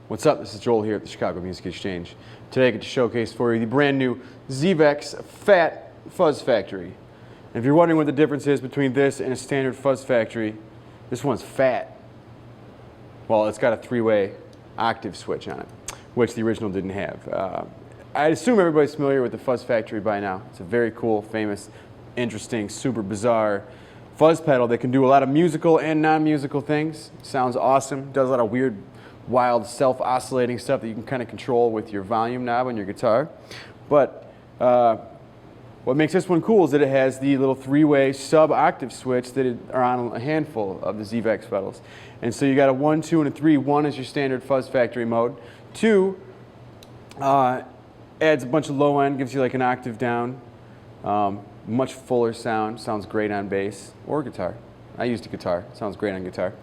What's up? This is Joel here at the Chicago Music Exchange. Today I get to showcase for you the brand new Zvex Fat Fuzz Factory. And if you're wondering what the difference is between this and a standard Fuzz Factory, this one's fat. Well, it's got a three-way octave switch on it, which the original didn't have. I assume everybody's familiar with the Fuzz Factory by now. It's a very cool, famous, interesting, super bizarre fuzz pedal that can do a lot of musical and non-musical things. Sounds awesome, does a lot of weird, wild self-oscillating stuff that you can kind of control with your volume knob on your guitar. But what makes this one cool is that it has the little three-way sub-octave switch that are on a handful of the Zvex pedals. And so you got a 1, 2, and a 3. 1 is your standard Fuzz Factory mode. 2 adds a bunch of low end, gives you like an octave down. Much fuller sound, sounds great on bass or guitar. I used a guitar, sounds great on guitar.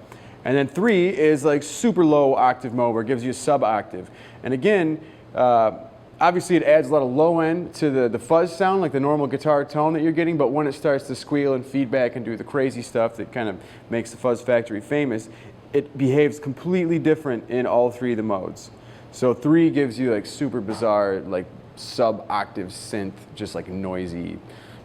And then 3 is like super low octave mode where it gives you a sub-octave. And again, obviously it adds a lot of low end to the fuzz sound, like the normal guitar tone that you're getting, but when it starts to squeal and feedback and do the crazy stuff that kind of makes the Fuzz Factory famous, it behaves completely different in all 3 of the modes. So 3 gives you like super bizarre, like sub-octave synth, just like noisy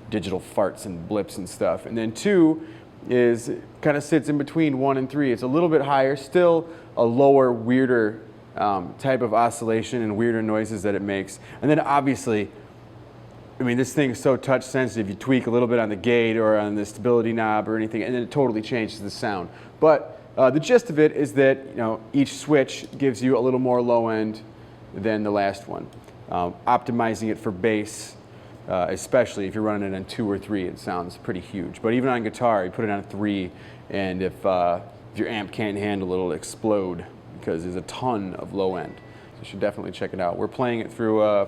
digital farts and blips and stuff. And then 2 is kind of sits in between 1 and 3. It's a little bit higher, still a lower, weirder type of oscillation and weirder noises that it makes. And then obviously, I mean, this thing is so touch sensitive. You tweak a little bit on the gate or on the stability knob or anything, and then it totally changes the sound. But the gist of it is that each switch gives you a little more low end than the last one. Optimizing it for bass. Especially if you're running it on 2 or 3, it sounds pretty huge. But even on guitar, you put it on 3, and if your amp can't handle it, it'll explode because there's a ton of low end. So you should definitely check it out. We're playing it through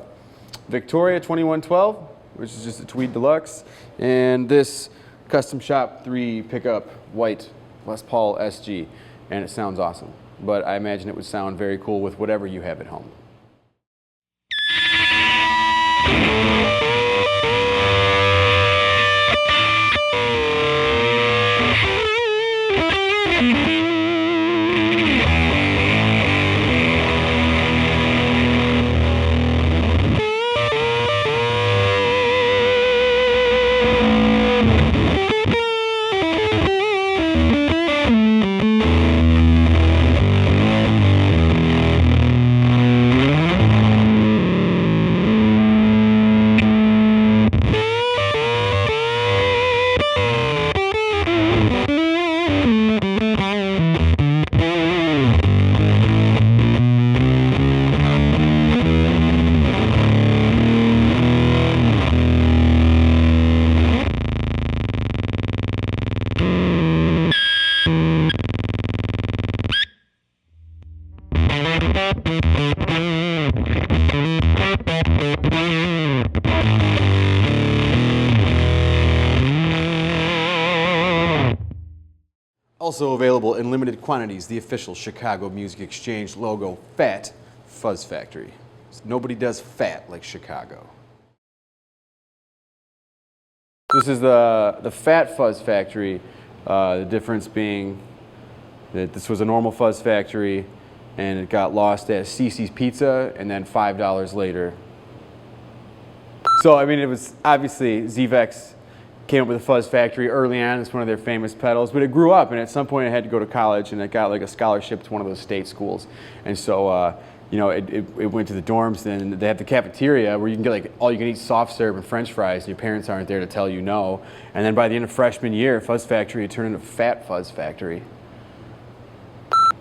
Victoria 2112, which is just a Tweed Deluxe, and this Custom Shop 3 pickup white Les Paul SG, and it sounds awesome. But I imagine it would sound very cool with whatever you have at home. Also available in limited quantities, the official Chicago Music Exchange logo, Fat Fuzz Factory. Nobody does fat like Chicago. This is the Fat Fuzz Factory, the difference being that this was a normal Fuzz Factory and it got lost at Cece's Pizza, and then $5 later. So, I mean, it was obviously Zvex came up with a Fuzz Factory early on. It's one of their famous pedals, but it grew up, and at some point it had to go to college, and it got like a scholarship to one of those state schools. And so, it went to the dorms, and they have the cafeteria where you can get like all you can eat soft serve and French fries, and your parents aren't there to tell you no. And then by the end of freshman year, Fuzz Factory turned into Fat Fuzz Factory.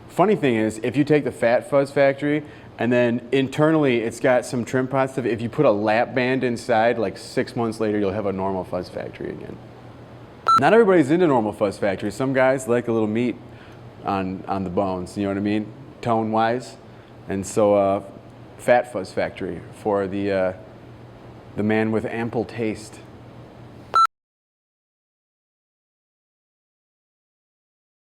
Funny thing is, if you take the Fat Fuzz Factory and then internally it's got some trim pot stuff, if you put a lap band inside, like 6 months later you'll have a normal Fuzz Factory again. Not everybody's into normal Fuzz Factory. Some guys like a little meat on the bones, you know what I mean? Tone-wise. And so Fat Fuzz Factory for the man with ample taste.